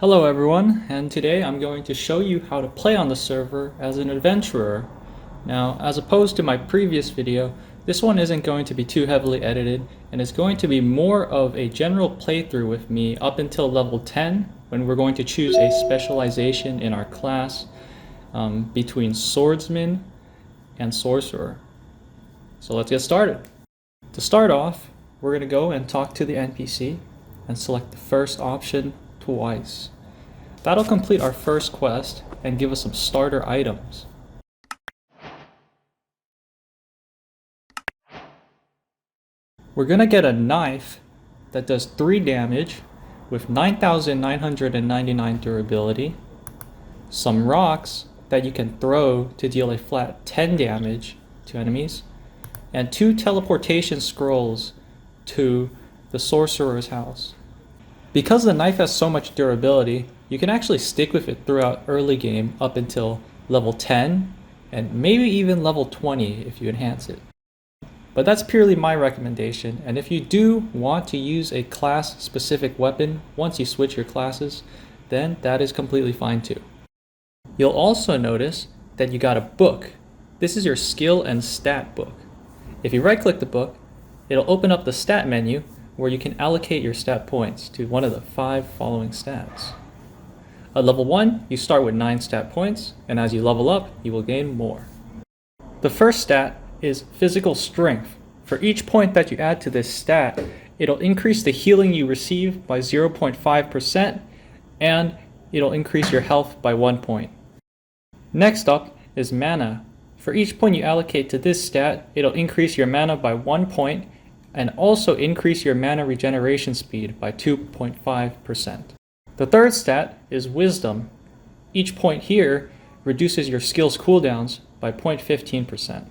Hello everyone, and today I'm going to show you how to play on the server as an adventurer. Now, as opposed to my previous video, this one isn't going to be too heavily edited, and it's going to be more of a general playthrough with me up until level 10, when we're going to choose a specialization in our class between Swordsman and Sorcerer. So let's get started. To start off, we're going to go and talk to the NPC and select the first option twice. That'll complete our first quest and give us some starter items. We're gonna get a knife that does 3 damage with 9,999 durability, some rocks that you can throw to deal a flat 10 damage to enemies, and 2 teleportation scrolls to the Sorcerer's house. Because the knife has so much durability, you can actually stick with it throughout early game up until level 10 and maybe even level 20 if you enhance it. But that's purely my recommendation, and if you do want to use a class specific weapon once you switch your classes, then that is completely fine too. You'll also notice that you got a book. This is your skill and stat book. If you right click the book, it'll open up the stat menu where you can allocate your stat points to one of the 5 following stats. At level 1, you start with 9 stat points, and as you level up, you will gain more. The first stat is physical strength. For each point that you add to this stat, it'll increase the healing you receive by 0.5%, and it'll increase your health by 1 point. Next up is mana. For each point you allocate to this stat, it'll increase your mana by 1 point, and also increase your mana regeneration speed by 2.5%. The third stat is wisdom. Each point here reduces your skills cooldowns by 0.15%.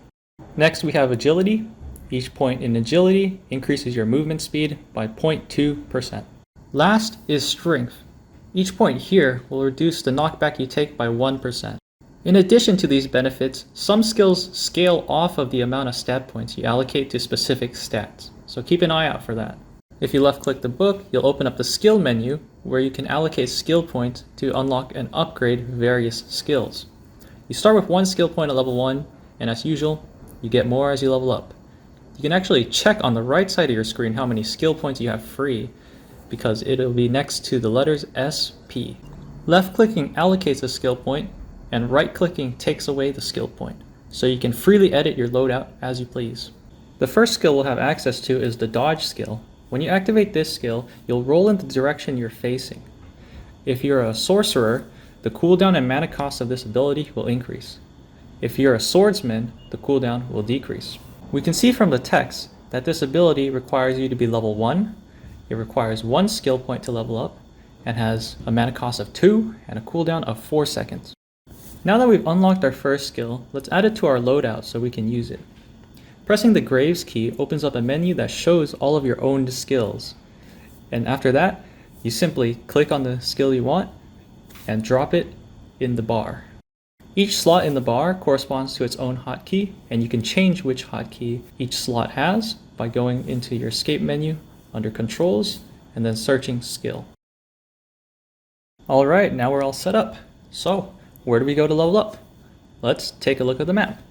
Next we have agility. Each point in agility increases your movement speed by 0.2%. Last is strength. Each point here will reduce the knockback you take by 1%. In addition to these benefits, some skills scale off of the amount of stat points you allocate to specific stats, so keep an eye out for that. If you left click the book, you'll open up the skill menu where you can allocate skill points to unlock and upgrade various skills. You start with 1 skill point at level 1, and as usual, you get more as you level up. You can actually check on the right side of your screen how many skill points you have free, because it'll be next to the letters SP. Left clicking allocates a skill point, and right clicking takes away the skill point, so you can freely edit your loadout as you please. The first skill we'll have access to is the dodge skill. When you activate this skill, you'll roll in the direction you're facing. If you're a sorcerer, the cooldown and mana cost of this ability will increase. If you're a swordsman, the cooldown will decrease. We can see from the text that this ability requires you to be level 1, it requires 1 skill point to level up, and has a mana cost of 2 and a cooldown of 4 seconds. Now that we've unlocked our first skill, let's add it to our loadout so we can use it. Pressing the Graves key opens up a menu that shows all of your owned skills. And after that, you simply click on the skill you want and drop it in the bar. Each slot in the bar corresponds to its own hotkey, and you can change which hotkey each slot has by going into your escape menu under Controls and then searching Skill. Alright, now we're all set up. So, where do we go to level up? Let's take a look at the map.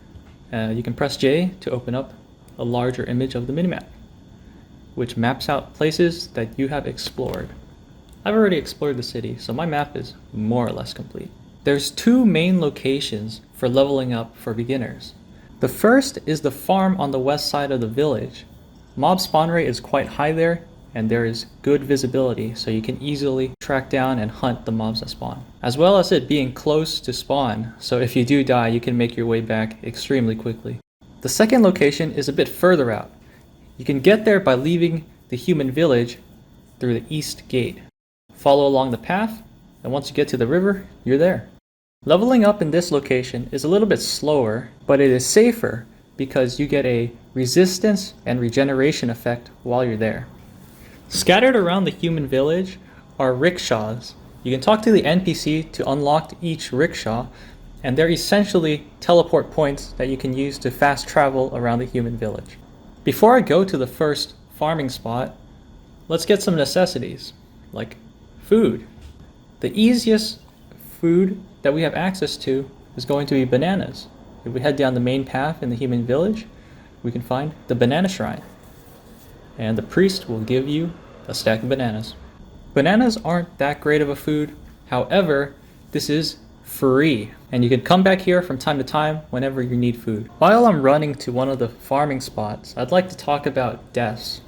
You can press J to open up a larger image of the minimap, which maps out places that you have explored. I've already explored the city, so my map is more or less complete. There's 2 main locations for leveling up for beginners. The first is the farm on the west side of the village. Mob spawn rate is quite high there, and there is good visibility, so you can easily track down and hunt the mobs that spawn. As well as it being close to spawn, so if you do die, you can make your way back extremely quickly. The second location is a bit further out. You can get there by leaving the human village through the east gate. Follow along the path, and once you get to the river, you're there. Leveling up in this location is a little bit slower, but it is safer because you get a resistance and regeneration effect while you're there. Scattered around the human village are rickshaws. You can talk to the NPC to unlock each rickshaw, and they're essentially teleport points that you can use to fast travel around the human village. Before I go to the first farming spot, let's get some necessities, like food. The easiest food that we have access to is going to be bananas. If we head down the main path in the human village, we can find the banana shrine. And the priest will give you a stack of bananas. Bananas aren't that great of a food. However, this is free. And you can come back here from time to time whenever you need food. While I'm running to one of the farming spots, I'd like to talk about deaths.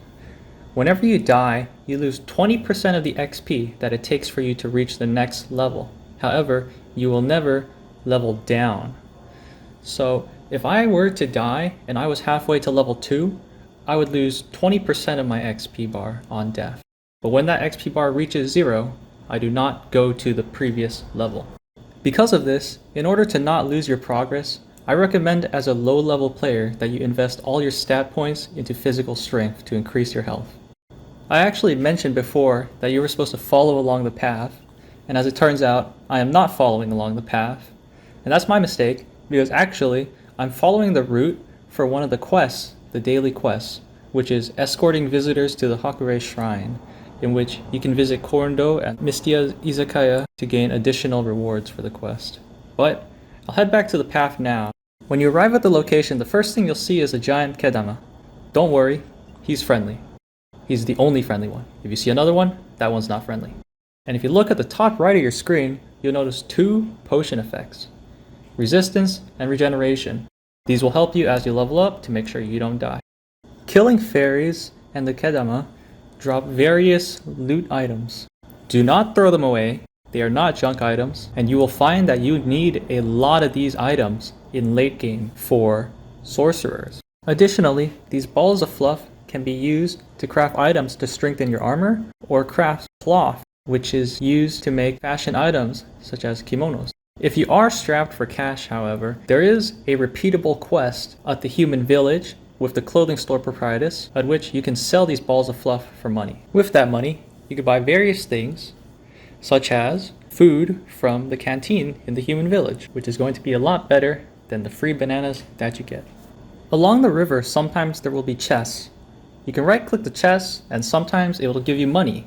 Whenever you die, you lose 20% of the XP that it takes for you to reach the next level. However, you will never level down. So if I were to die and I was halfway to level 2, I would lose 20% of my XP bar on death. But when that XP bar reaches 0, I do not go to the previous level. Because of this, in order to not lose your progress, I recommend as a low-level player that you invest all your stat points into physical strength to increase your health. I actually mentioned before that you were supposed to follow along the path, and as it turns out, I am not following along the path. And that's my mistake, because actually, I'm following the route for one of the quests, the daily quests, which is escorting visitors to the Hakure Shrine, in which you can visit Kendo and Mistia Izakaya to gain additional rewards for the quest. But I'll head back to the path now. When you arrive at the location, the first thing you'll see is a giant Kedama. Don't worry, he's friendly. He's the only friendly one. If you see another one, that one's not friendly. And if you look at the top right of your screen, you'll notice 2 potion effects: resistance and regeneration. These will help you as you level up to make sure you don't die. Killing fairies and the Kedama drop various loot items. Do not throw them away. They are not junk items, and you will find that you need a lot of these items in late game for sorcerers. Additionally, these balls of fluff can be used to craft items to strengthen your armor, or craft cloth, which is used to make fashion items such as kimonos. If you are strapped for cash, however, there is a repeatable quest at the human village with the clothing store proprietress, at which you can sell these balls of fluff for money. With that money, you can buy various things, such as food from the canteen in the human village, which is going to be a lot better than the free bananas that you get. Along the river, sometimes there will be chests. You can right-click the chest, and sometimes it will give you money.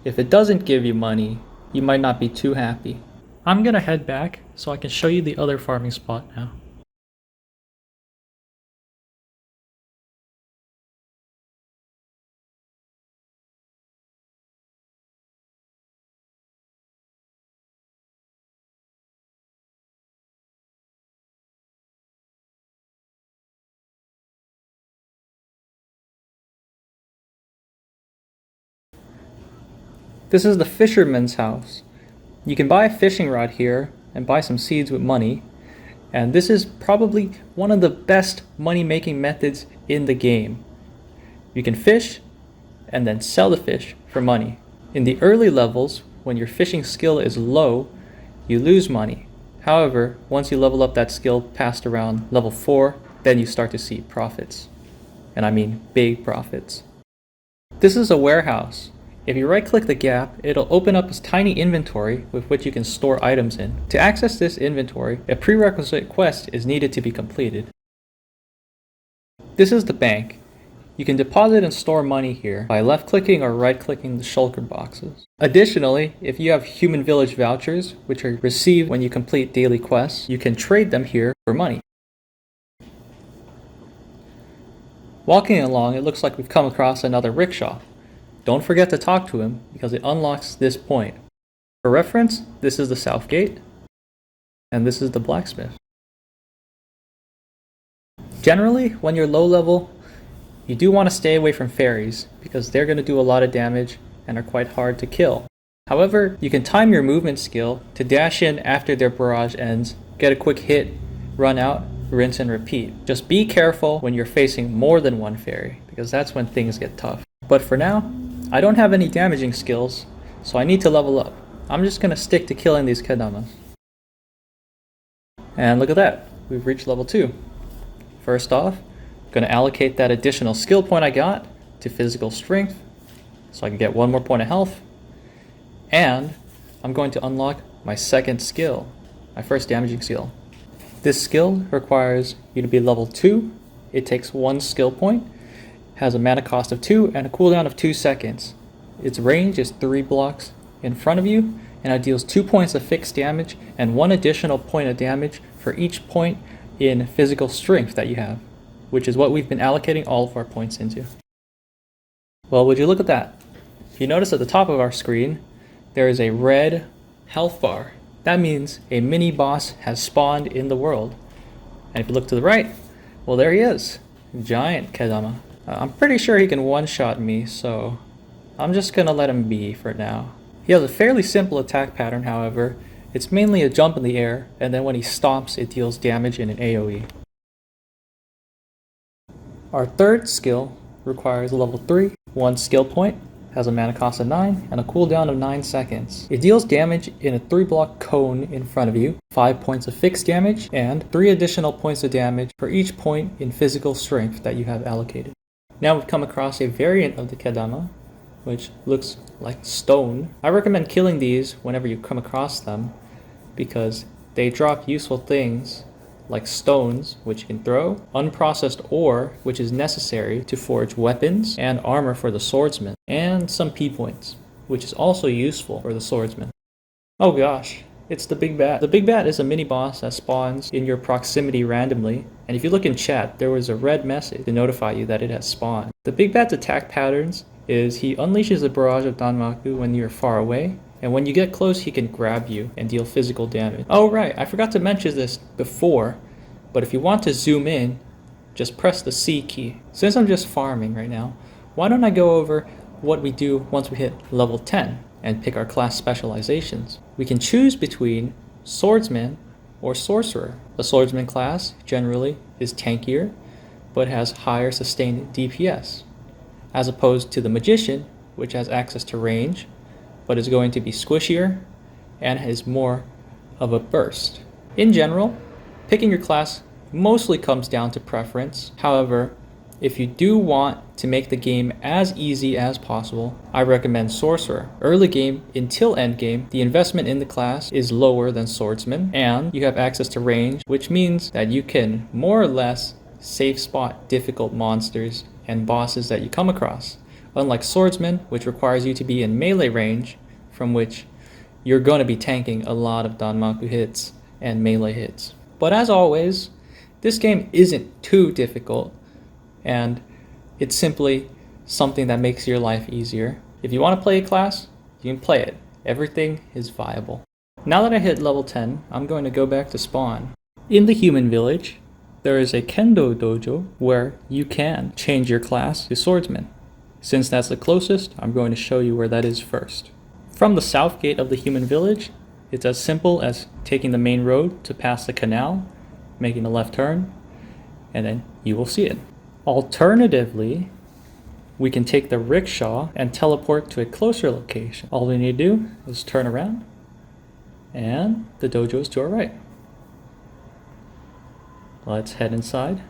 If it doesn't give you money, you might not be too happy. I'm gonna head back so I can show you the other farming spot now. This is the fisherman's house. You can buy a fishing rod here and buy some seeds with money. And this is probably one of the best money-making methods in the game. You can fish and then sell the fish for money. In the early levels, when your fishing skill is low, you lose money. However, once you level up that skill past around level 4, then you start to see profits. And I mean big profits. This is a warehouse. If you right-click the gap, it'll open up this tiny inventory with which you can store items in. To access this inventory, a prerequisite quest is needed to be completed. This is the bank. You can deposit and store money here by left-clicking or right-clicking the shulker boxes. Additionally, if you have human village vouchers, which are received when you complete daily quests, you can trade them here for money. Walking along, it looks like we've come across another rickshaw. Don't forget to talk to him because it unlocks this point. For reference, this is the south gate, and this is the blacksmith. Generally, when you're low level, you do want to stay away from fairies because they're going to do a lot of damage and are quite hard to kill. However, you can time your movement skill to dash in after their barrage ends, get a quick hit, run out, rinse and repeat. Just be careful when you're facing more than one fairy because that's when things get tough. But for now, I don't have any damaging skills, so I need to level up. I'm just going to stick to killing these Kedamas. And look at that, we've reached level 2. First off, I'm going to allocate that additional skill point I got to physical strength, so I can get 1 more point of health. And I'm going to unlock my second skill, my first damaging skill. This skill requires you to be level 2. It takes 1 skill point, has a mana cost of 2 and a cooldown of 2 seconds. Its range is 3 blocks in front of you, and it deals 2 points of fixed damage and 1 additional point of damage for each point in physical strength that you have, which is what we've been allocating all of our points into. Well, would you look at that? If you notice at the top of our screen, there is a red health bar. That means a mini boss has spawned in the world. And if you look to the right, well, there he is, Giant Kedama. I'm pretty sure he can one-shot me, so I'm just gonna let him be for now. He has a fairly simple attack pattern, however. It's mainly a jump in the air, and then when he stomps, it deals damage in an AoE. Our third skill requires a level 3, 1 skill point, has a mana cost of 9, and a cooldown of 9 seconds. It deals damage in a 3-block cone in front of you, 5 points of fixed damage, and 3 additional points of damage for each point in physical strength that you have allocated. Now we've come across a variant of the Kedama, which looks like stone. I recommend killing these whenever you come across them, because they drop useful things like stones, which you can throw, unprocessed ore, which is necessary to forge weapons and armor for the swordsman, and some P points, which is also useful for the swordsman. Oh gosh, it's the big bat. The big bat is a mini boss that spawns in your proximity randomly, and if you look in chat, there was a red message to notify you that it has spawned. The big bat's attack patterns is he unleashes a barrage of danmaku when you're far away, and when you get close, he can grab you and deal physical damage. Oh right, I forgot to mention this before, but if you want to zoom in, just press the C key. Since I'm just farming right now, why don't I go over what we do once we hit level 10 and pick our class specializations. We can choose between Swordsman or Sorcerer. The Swordsman class generally is tankier, but has higher sustained DPS, as opposed to the Magician, which has access to range, but is going to be squishier and has more of a burst. In general, picking your class mostly comes down to preference. However, if you do want to make the game as easy as possible, I recommend Sorcerer. Early game until end game, the investment in the class is lower than Swordsman, and you have access to range, which means that you can more or less safe spot difficult monsters and bosses that you come across. Unlike Swordsman, which requires you to be in melee range, from which you're going to be tanking a lot of danmaku hits and melee hits. But as always, this game isn't too difficult, and it's simply something that makes your life easier. If you want to play a class, you can play it. Everything is viable. Now that I hit level 10, I'm going to go back to spawn. In the human village, there is a Kendo dojo where you can change your class to Swordsman. Since that's the closest, I'm going to show you where that is first. From the south gate of the human village, it's as simple as taking the main road to pass the canal, making a left turn, and then you will see it. Alternatively, we can take the rickshaw and teleport to a closer location. All we need to do is turn around, and the dojo is to our right. Let's head inside.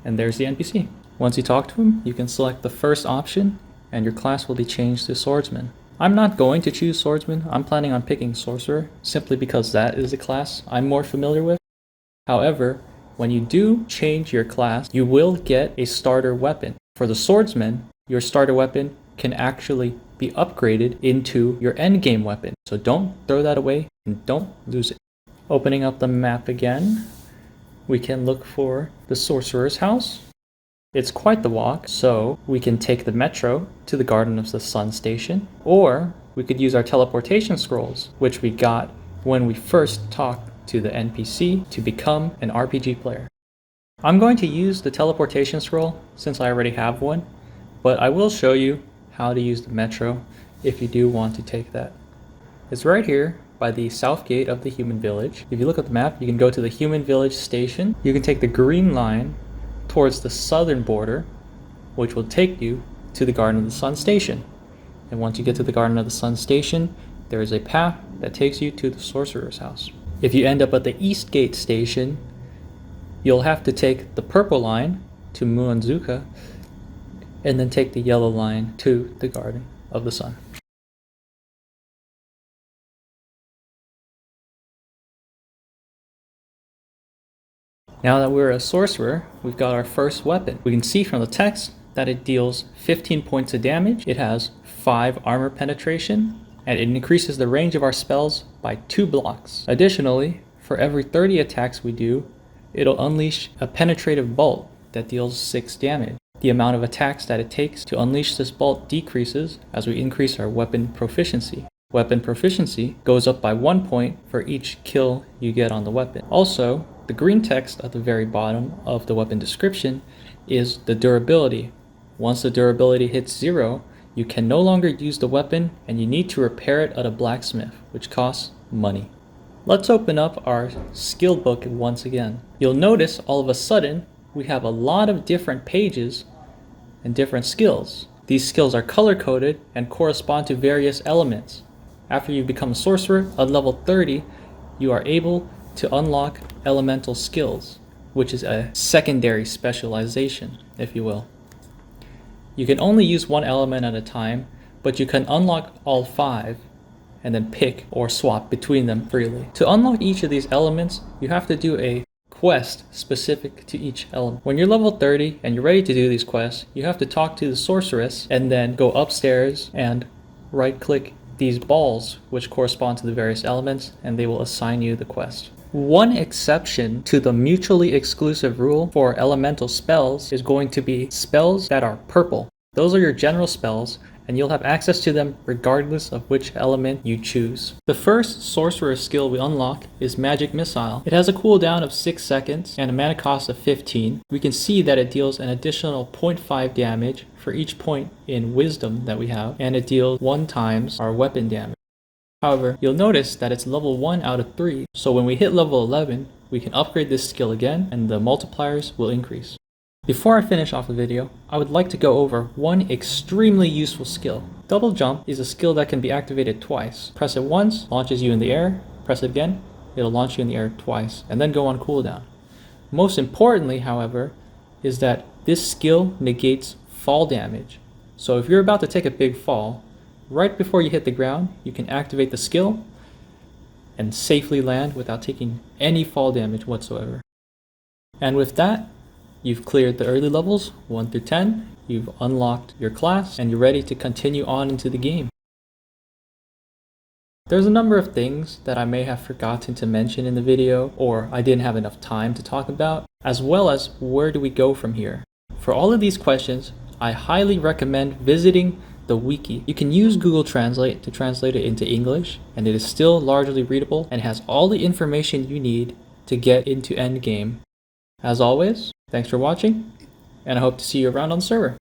And there's the NPC. Once you talk to him, you can select the first option, and your class will be changed to Swordsman. I'm not going to choose Swordsman. I'm planning on picking Sorcerer, simply because that is the class I'm more familiar with. However, when you do change your class, you will get a starter weapon. For the Swordsman, your starter weapon can actually be upgraded into your endgame weapon. So don't throw that away and don't lose it. Opening up the map again, we can look for the Sorcerer's house. It's quite the walk, so we can take the metro to the Garden of the Sun station, or we could use our teleportation scrolls, which we got when we first talked to the NPC to become an RPG player. I'm going to use the teleportation scroll since I already have one, but I will show you how to use the metro if you do want to take that. It's right here by the south gate of the human village. If you look at the map, you can go to the human village station. You can take the green line towards the southern border, which will take you to the Garden of the Sun station. And once you get to the Garden of the Sun station, there is a path that takes you to the Sorcerer's house. If you end up at the East Gate station, you'll have to take the purple line to Muonzuka, and then take the yellow line to the Garden of the Sun. Now that we're a sorcerer, we've got our first weapon. We can see from the text that it deals 15 points of damage. It has 5 armor penetration, and it increases the range of our spells by 2 blocks. Additionally, for every 30 attacks we do, it'll unleash a penetrative bolt that deals 6 damage. The amount of attacks that it takes to unleash this bolt decreases as we increase our weapon proficiency. Weapon proficiency goes up by 1 point for each kill you get on the weapon. Also, the green text at the very bottom of the weapon description is the durability. Once the durability hits 0, you can no longer use the weapon and you need to repair it at a blacksmith, which costs money. Let's open up our skill book once again. You'll notice all of a sudden we have a lot of different pages and different skills. These skills are color-coded and correspond to various elements. After you become a sorcerer at level 30, you are able to unlock elemental skills, which is a secondary specialization, if you will. You can only use one element at a time, but you can unlock all 5 and then pick or swap between them freely. To unlock each of these elements, you have to do a quest specific to each element. When you're level 30 and you're ready to do these quests, you have to talk to the sorceress and then go upstairs and right-click these balls, which correspond to the various elements, and they will assign you the quest. One exception to the mutually exclusive rule for elemental spells is going to be spells that are purple. Those are your general spells, and you'll have access to them regardless of which element you choose. The first sorcerer skill we unlock is Magic Missile. It has a cooldown of 6 seconds and a mana cost of 15. We can see that it deals an additional 0.5 damage for each point in wisdom that we have, and it deals 1 times our weapon damage. However, you'll notice that it's level 1 out of 3, so when we hit level 11, we can upgrade this skill again and the multipliers will increase. Before I finish off the video, I would like to go over one extremely useful skill. Double jump is a skill that can be activated twice. Press it once, launches you in the air. Press it again, it'll launch you in the air twice, and then go on cooldown. Most importantly, however, is that this skill negates fall damage. So if you're about to take a big fall, right before you hit the ground, you can activate the skill and safely land without taking any fall damage whatsoever. And with that, you've cleared the early levels, 1 through 10, you've unlocked your class, and you're ready to continue on into the game. There's a number of things that I may have forgotten to mention in the video, or I didn't have enough time to talk about, as well as where do we go from here. For all of these questions, I highly recommend visiting the wiki. You can use Google Translate to translate it into English, and it is still largely readable and has all the information you need to get into endgame. As always, thanks for watching, and I hope to see you around on the server.